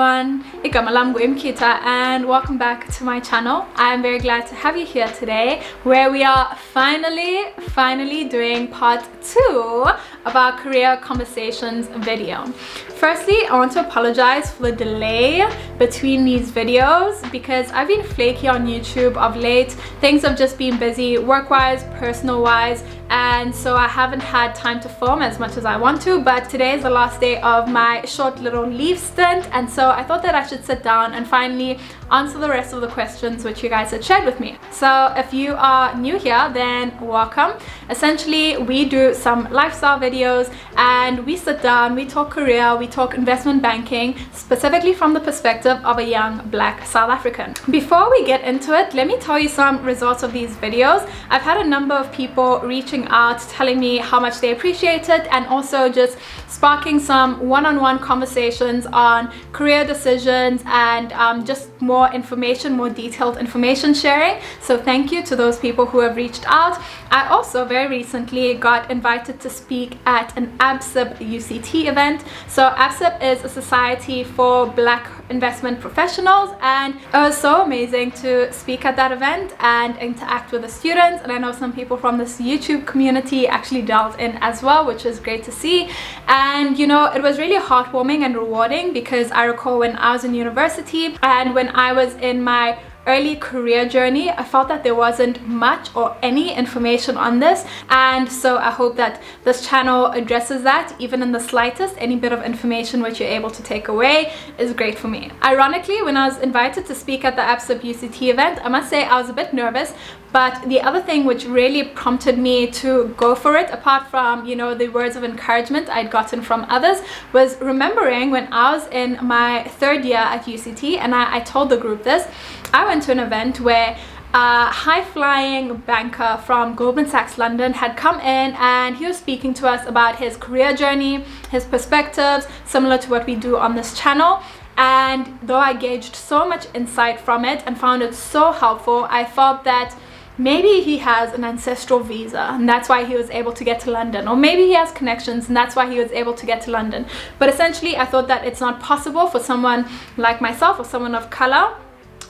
I'm Imkita and welcome back to my channel. I'm very glad to have you here today, where we are finally doing part 2 of our career conversations video. Firstly, I want to apologize for the delay between these videos because I've been flaky on YouTube of late. Things have just been busy work-wise, personal-wise, and so I haven't had time to film as much as I want to. But today is the last day of my short little leave stint, and so I thought that I should sit down and finally answer the rest of the questions which you guys had shared with me. So if you are new here, then welcome. Essentially, we do some lifestyle videos and we sit down, we talk career, we talk investment banking, specifically from the perspective of a young Black South African. Before we get into it, let me tell you some results of these videos. I've had a number of people reaching out, telling me how much they appreciate it, and also just sparking some one-on-one conversations on career decisions and just more information, more detailed information sharing. So thank you to those people who have reached out. I also very recently got invited to speak at an ABSIP UCT event. So ABSIP is a society for Black investment professionals, and it was so amazing to speak at that event and interact with the students. And I know some people from this YouTube community actually delved in as well, which is great to see. And you know, it was really heartwarming and rewarding because I recall when I was in university and when I was in my early career journey, I felt that there wasn't much or any information on this, and so I hope that this channel addresses that even in the slightest. Any bit of information which you're able to take away is great for me. Ironically, when I was invited to speak at the ABSIP UCT event, I must say I was a bit nervous, but the other thing which really prompted me to go for it, apart from, you know, the words of encouragement I'd gotten from others, was remembering when I was in my third year at UCT, and I told the group this. I went to an event where a high-flying banker from Goldman Sachs London had come in, and he was speaking to us about his career journey, his perspectives, similar to what we do on this channel. And though I gauged so much insight from it and found it so helpful, I felt that maybe he has an ancestral visa and that's why he was able to get to London, or maybe he has connections and that's why he was able to get to London. But essentially, I thought that it's not possible for someone like myself or someone of color.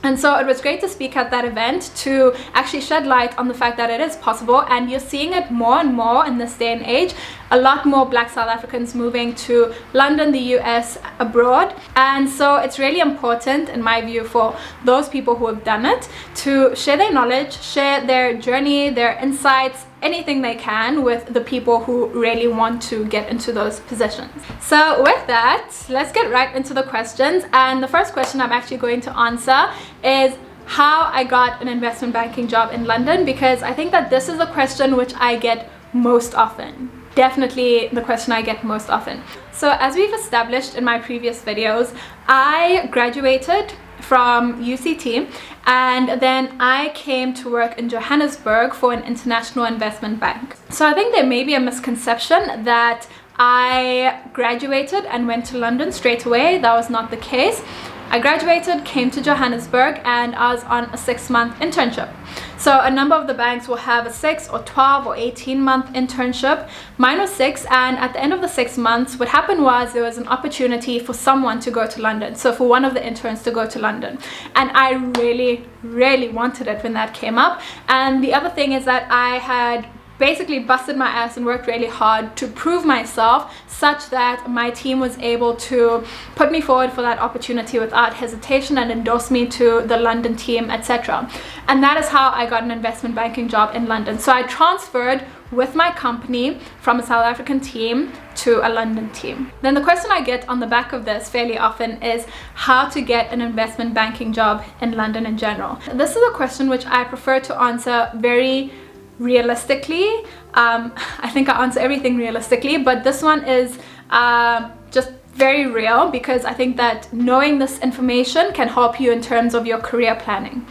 And so it was great to speak at that event to actually shed light on the fact that it is possible, and you're seeing it more and more in this day and age. A lot more Black South Africans moving to London, the US, abroad. And so it's really important, in my view, for those people who have done it to share their knowledge, share their journey, their insights, anything they can with the people who really want to get into those positions. So with that, let's get right into the questions. And the first question I'm actually going to answer is how I got an investment banking job in London, because I think that this is the question which I get most often. Definitely the question I get most often. So as we've established in my previous videos, I graduated from UCT, and then I came to work in Johannesburg for an international investment bank. So I think there may be a misconception that I graduated and went to London straight away. That was not the case. I graduated, came to Johannesburg, and I was on a 6-month internship. So a number of the banks will have a 6 or 12 or 18-month internship. Mine was 6, and at the end of the 6 months, what happened was there was an opportunity for someone to go to London. So for one of the interns to go to London. And I really wanted it when that came up. And the other thing is that I had basically busted my ass and worked really hard to prove myself such that my team was able to put me forward for that opportunity without hesitation and endorse me to the London team, etc. And that is how I got an investment banking job in London. So I transferred with my company from a South African team to a London team. Then the question I get on the back of this fairly often is how to get an investment banking job in London in general. This is a question which I prefer to answer very realistically. I think I answer everything realistically, but this one is just very real because I think that knowing this information can help you in terms of your career planning.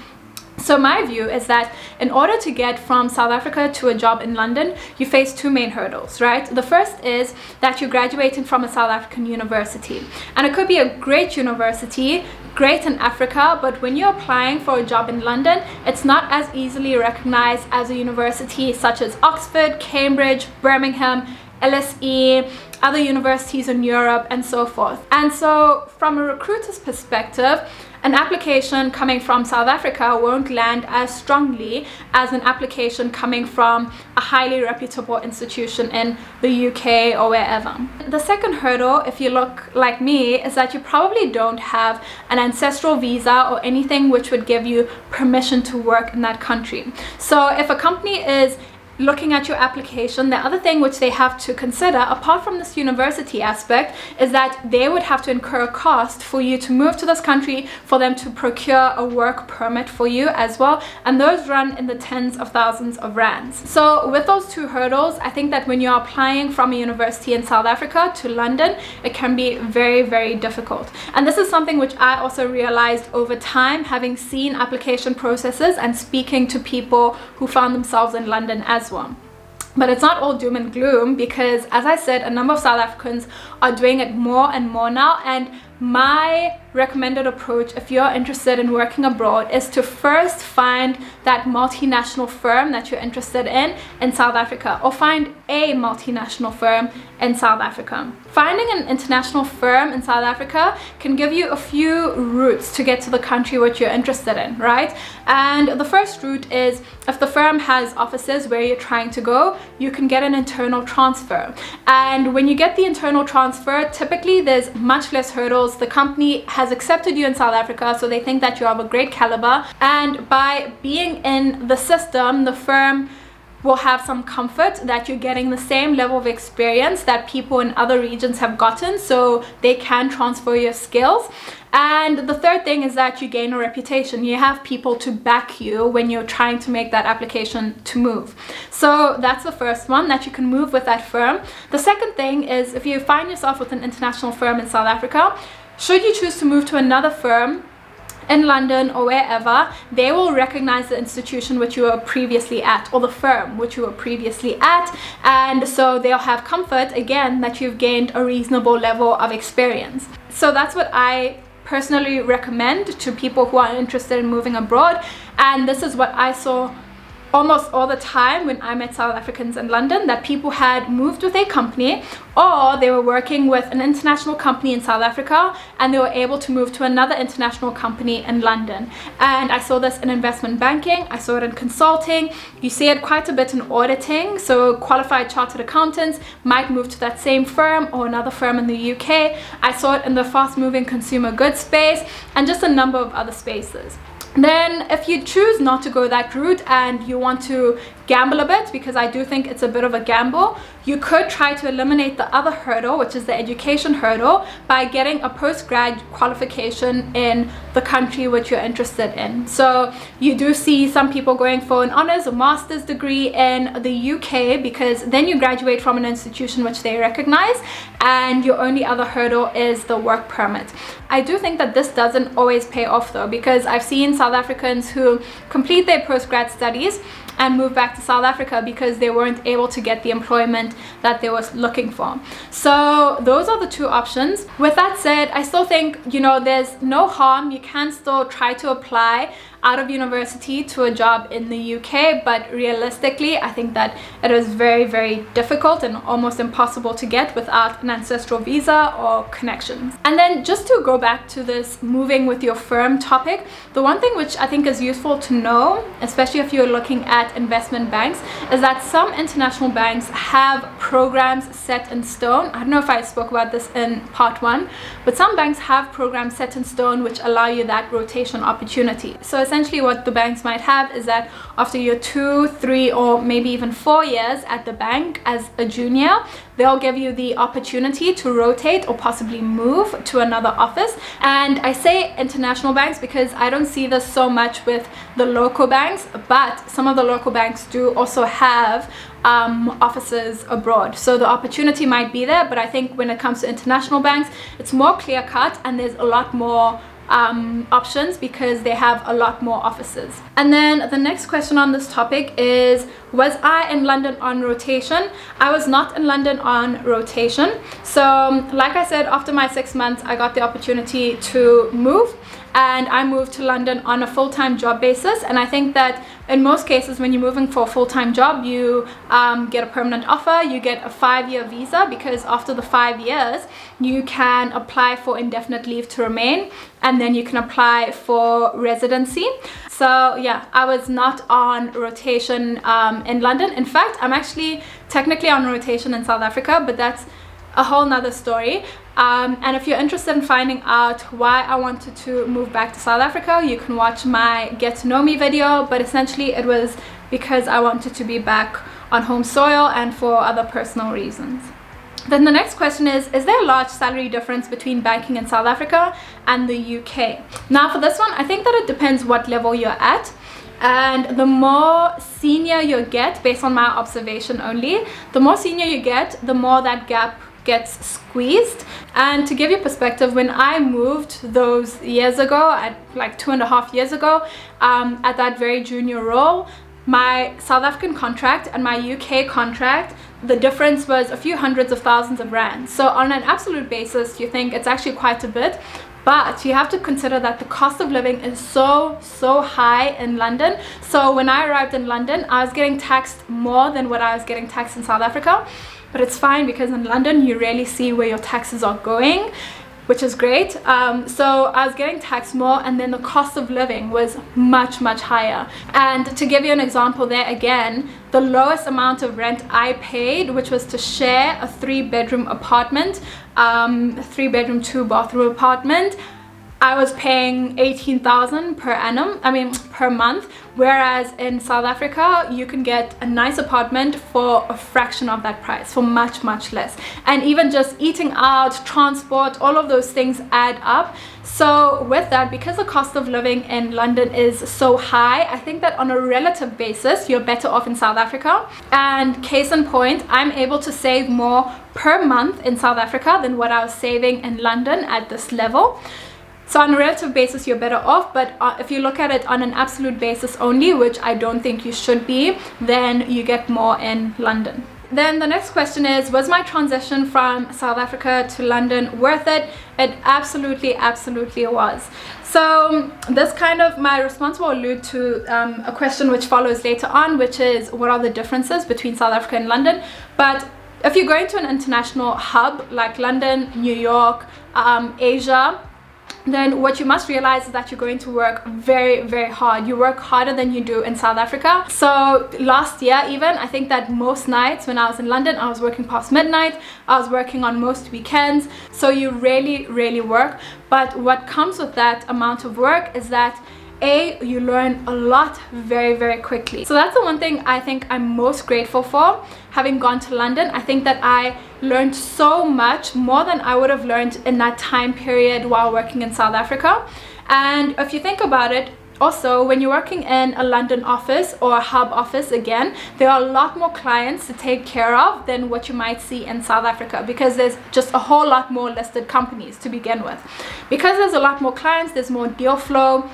So my view is that in order to get from South Africa to a job in London, you face 2 main hurdles, right? The first is that you're graduating from a South African university. And it could be a great university, great in Africa, but when you're applying for a job in London, it's not as easily recognized as a university such as Oxford, Cambridge, Birmingham, LSE, other universities in Europe, and so forth. And so from a recruiter's perspective, an application coming from South Africa won't land as strongly as an application coming from a highly reputable institution in the UK or wherever. The second hurdle, if you look like me, is that you probably don't have an ancestral visa or anything which would give you permission to work in that country. So if a company is looking at your application, the other thing which they have to consider, apart from this university aspect, is that they would have to incur a cost for you to move to this country, for them to procure a work permit for you as well, and those run in the tens of thousands of rands. So with those two hurdles, I think that when you're applying from a university in South Africa to London, it can be very, very difficult. And this is something which I also realized over time, having seen application processes and speaking to people who found themselves in London as well. But it's not all doom and gloom, because as I said, a number of South Africans are doing it more and more now, and my recommended approach if you're interested in working abroad is to first find that multinational firm that you're interested in South Africa, or find a multinational firm in South Africa. Finding an international firm in South Africa can give you a few routes to get to the country which you're interested in, right? And the first route is, if the firm has offices where you're trying to go, you can get an internal transfer. And when you get the internal transfer, typically there's much less hurdles. The company has accepted you in South Africa, so they think that you have a great caliber, and by being in the system, the firm will have some comfort that you're getting the same level of experience that people in other regions have gotten, so they can transfer your skills. And the third thing is that you gain a reputation. You have people to back you when you're trying to make that application to move. So that's the first one, that you can move with that firm. The second thing is, if you find yourself with an international firm in South Africa, should you choose to move to another firm in London or wherever, they will recognize the institution which you were previously at, or the firm which you were previously at, and so they'll have comfort again that you've gained a reasonable level of experience. So that's what I personally recommend to people who are interested in moving abroad, and this is what I saw almost all the time when I met South Africans in London, that people had moved with a company, or they were working with an international company in South Africa and they were able to move to another international company in London. And I saw this in investment banking, I saw it in consulting, you see it quite a bit in auditing. So qualified chartered accountants might move to that same firm or another firm in the UK. I saw it in the fast moving consumer goods space and just a number of other spaces. Then if you choose not to go that route and you want to gamble a bit, because I do think it's a bit of a gamble, you could try to eliminate the other hurdle, which is the education hurdle, by getting a postgrad qualification in the country which you're interested in. So you do see some people going for an honors or master's degree in the UK, because then you graduate from an institution which they recognize, and your only other hurdle is the work permit. I do think that this doesn't always pay off though, because I've seen South Africans who complete their postgrad studies and move back to South Africa because they weren't able to get the employment that they was looking for. So those are the two options. With that said, I still think, there's no harm. You can still try to apply out of university to a job in the UK, but realistically I think that it is very, very difficult and almost impossible to get without an ancestral visa or connections. And then just to go back to this moving with your firm topic, the one thing which I think is useful to know, especially if you're looking at investment banks, is that some international banks have programs set in stone. I don't know if I spoke about this in part 1, but some banks have programs set in stone which allow you that rotation opportunity. So essentially what the banks might have is that after your 2, 3, or maybe even 4 years at the bank as a junior, they'll give you the opportunity to rotate or possibly move to another office. And I say international banks because I don't see this so much with the local banks, but some of the local banks do also have offices abroad, so the opportunity might be there. But I think when it comes to international banks, it's more clear cut and there's a lot more options because they have a lot more offices. And then the next question on this topic is, was I in London on rotation? I was not in London on rotation. So like I said, after my 6 months I got the opportunity to move, and I moved to London on a full-time job basis. And I think that in most cases, when you're moving for a full-time job, you get a permanent offer, you get a 5-year visa, because after the 5 years, you can apply for indefinite leave to remain, and then you can apply for residency. So yeah, I was not on rotation in London. In fact, I'm actually technically on rotation in South Africa, but that's a whole nother story. And if you're interested in finding out why I wanted to move back to South Africa, you can watch my Get to Know Me video, but essentially it was because I wanted to be back on home soil and for other personal reasons. Then the next question is there a large salary difference between banking in South Africa and the UK? Now for this one, I think that it depends what level you're at. And the more senior you get, based on my observation only, the more senior you get, the more that gap gets squeezed. And to give you perspective, when I moved those years ago, at like 2.5 years ago, at that very junior role, my South African contract and my UK contract, the difference was a few hundreds of thousands of rands. So on an absolute basis, you think it's actually quite a bit, but you have to consider that the cost of living is so high in London. So when I arrived in London, I was getting taxed more than what I was getting taxed in South Africa. But it's fine, because in London you really see where your taxes are going, which is great. So I was getting taxed more, and then the cost of living was much higher. And to give you an example there again, the lowest amount of rent I paid, which was to share a 3-bedroom apartment, 3-bedroom 2-bathroom apartment, I was paying 18,000 per month, whereas in South Africa you can get a nice apartment for a fraction of that price, for much less. And even just eating out, transport, all of those things add up. So with that, because the cost of living in London is so high, I think that on a relative basis you're better off in South Africa. And case in point, I'm able to save more per month in South Africa than what I was saving in London at this level. So on a relative basis, you're better off, but if you look at it on an absolute basis only, which I don't think you should be, then you get more in London. Then the next question is, was my transition from South Africa to London worth it? It absolutely was. So this kind of, my response will allude to a question which follows later on, which is, what are the differences between South Africa and London? But if you're going to an international hub like London, New York, Asia, then what you must realize is that you're going to work very hard. You work harder than you do in South Africa. So last year even, I think that most nights when I was in London, I was working past midnight. I was working on most weekends. So you really work. But what comes with that amount of work is that you learn a lot very quickly. So that's the one thing I think I'm most grateful for, having gone to London. I think that I learned so much more than I would have learned in that time period while working in South Africa. And if you think about it, also when you're working in a London office or a hub office, again, there are a lot more clients to take care of than what you might see in South Africa, because there's just a whole lot more listed companies to begin with. Because there's a lot more clients, there's more deal flow.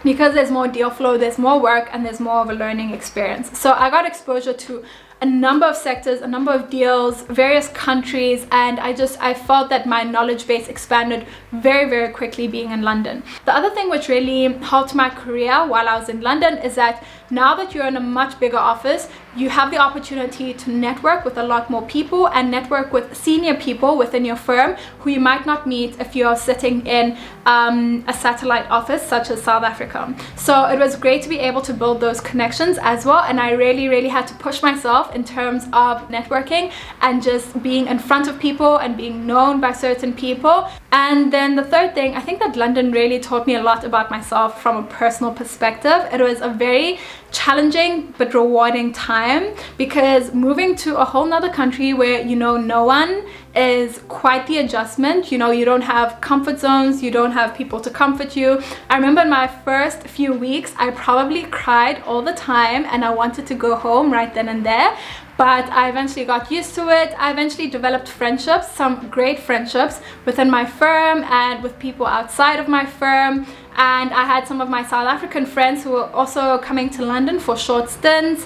Because there's more deal flow, there's more work, and there's more of a learning experience. So I got exposure to a number of sectors, a number of deals, various countries, and I felt that my knowledge base expanded very quickly being in London. The other thing which really helped my career while I was in London is that now that you're in a much bigger office, you have the opportunity to network with a lot more people and network with senior people within your firm who you might not meet if you're sitting in a satellite office such as South Africa. So it was great to be able to build those connections as well, and I really had to push myself in terms of networking and just being in front of people and being known by certain people. And then the third thing, I think that London really taught me a lot about myself from a personal perspective. It was a very challenging but rewarding time, because moving to a whole nother country where you know no one is quite the adjustment. You know, you don't have comfort zones, you don't have people to comfort you. I remember in my first few weeks I probably cried all the time and I wanted to go home right then and there, but I eventually got used to it. I eventually developed friendships, some great friendships within my firm and with people outside of my firm. And I had some of my South African friends who were also coming to London for short stints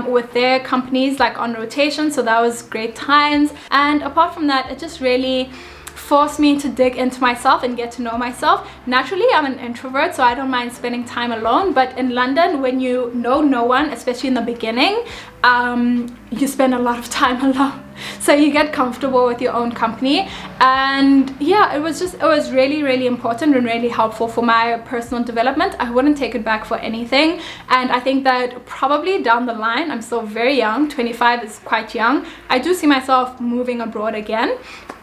with their companies, like on rotation, so that was great times. And apart from that, it just really forced me to dig into myself and get to know myself. Naturally, I'm an introvert, so I don't mind spending time alone, but in London, when you know no one, especially in the beginning, you spend a lot of time alone, so you get comfortable with your own company. And yeah, it was really important and really helpful for my personal development. I wouldn't take it back for anything. And I think that probably down the line, I'm still very young, 25 is quite young, I do see myself moving abroad again.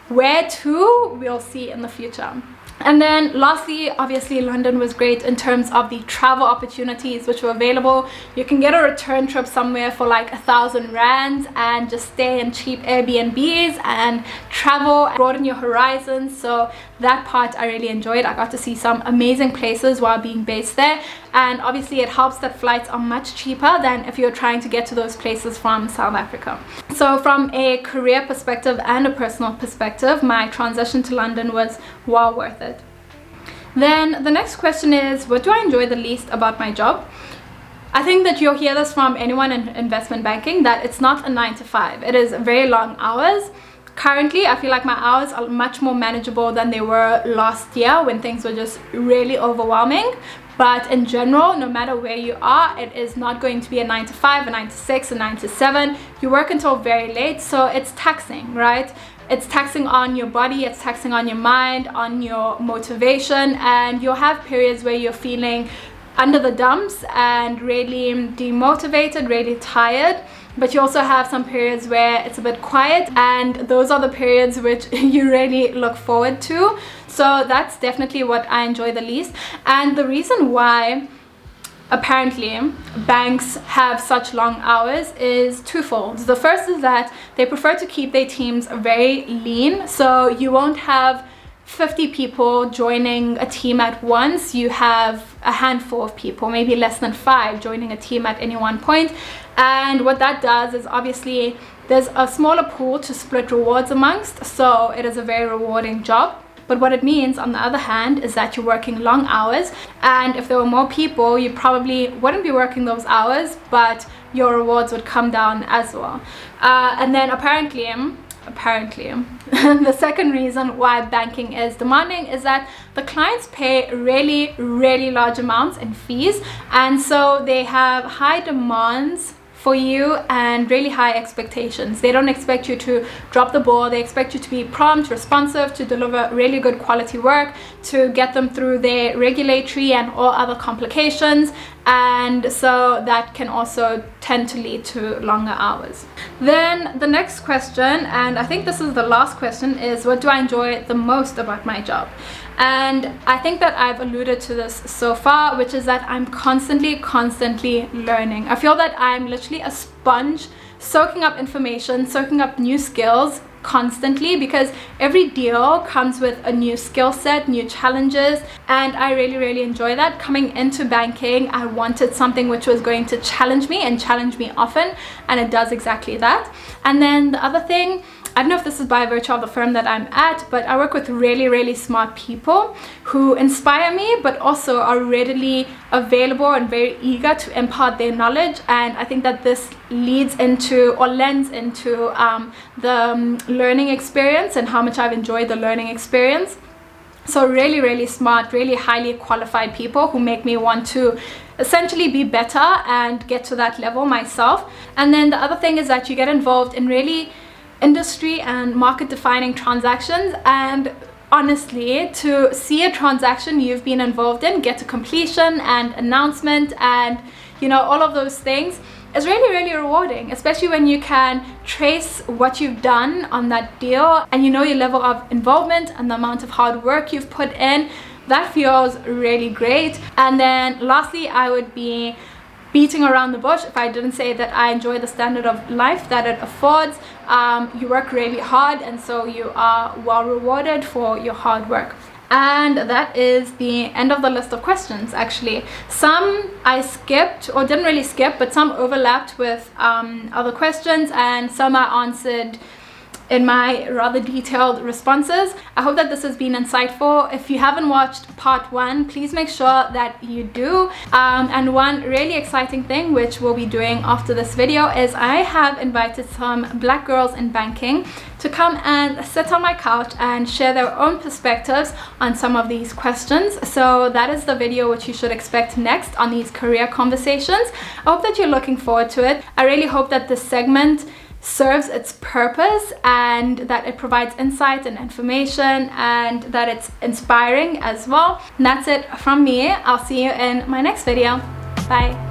Where to, we'll see in the future. And then lastly, obviously London was great in terms of the travel opportunities which were available. You can get a return trip somewhere for like 1,000 rands and just stay in cheap Airbnbs and travel, broaden your horizons. So that part I really enjoyed. I got to see some amazing places while being based there, and obviously it helps that flights are much cheaper than if you're trying to get to those places from South Africa. So from a career perspective and a personal perspective, my transition to London was well worth it. Then the next question is, what do I enjoy the least about my job? I think that you'll hear this from anyone in investment banking, that it's not a 9 to 5. It is very long hours. Currently, I feel like my hours are much more manageable than they were last year when things were just really overwhelming. But in general, no matter where you are, it is not going to be a 9 to 5, a 9 to 6, a 9 to 7. You work until very late, so it's taxing, right? It's taxing on your body, it's taxing on your mind, on your motivation, and you'll have periods where you're feeling under the dumps and really demotivated, really tired. But you also have some periods where it's a bit quiet, and those are the periods which you really look forward to. So that's definitely what I enjoy the least. And the reason why apparently banks have such long hours is twofold. The first is that they prefer to keep their teams very lean, so you won't have 50 people joining a team at once. You have a handful of people, maybe less than 5, joining a team at any one point. And what that does is obviously there's a smaller pool to split rewards amongst, so it is a very rewarding job. But what it means, on the other hand, is that you're working long hours, and if there were more people, you probably wouldn't be working those hours, but your rewards would come down as well. And then apparently the second reason why banking is demanding is that the clients pay really large amounts in fees, and so they have high demands for you and really high expectations. They don't expect you to drop the ball. They expect you to be prompt, responsive, to deliver really good quality work, to get them through their regulatory and all other complications. And so that can also tend to lead to longer hours. Then the next question, and I think this is the last question, is what do I enjoy the most about my job? And I think that I've alluded to this so far, which is that I'm constantly learning. I feel that I'm literally a sponge, soaking up information, soaking up new skills constantly, because every deal comes with a new skill set, new challenges, and I really enjoy that. Coming into banking, I wanted something which was going to challenge me and challenge me often, and it does exactly that. And then the other thing, I don't know if this is by virtue of the firm that I'm at, but I work with really smart people who inspire me, but also are readily available and very eager to impart their knowledge. And I think that this leads into or lends into the learning experience and how much I've enjoyed the learning experience. So really smart, really highly qualified people who make me want to essentially be better and get to that level myself. And then the other thing is that you get involved in really industry and market defining transactions, and honestly, to see a transaction you've been involved in get to completion and announcement and all of those things is really rewarding, especially when you can trace what you've done on that deal and your level of involvement and the amount of hard work you've put in. That feels really great. And then lastly, I would be beating around the bush if I didn't say that I enjoy the standard of life that it affords. You work really hard, and so you are well rewarded for your hard work. And that is the end of the list of questions. Actually, some I skipped, or didn't really skip, but some overlapped with other questions, and some I answered in my rather detailed responses. I hope that this has been insightful. If you haven't watched part 1, please make sure that you do. And one really exciting thing which we'll be doing after this video is I have invited some black girls in banking to come and sit on my couch and share their own perspectives on some of these questions. So that is the video which you should expect next on these career conversations. I hope that you're looking forward to it. I really hope that this segment serves its purpose and that it provides insight and information and that it's inspiring as well. And that's it from me. I'll see you in my next video. Bye.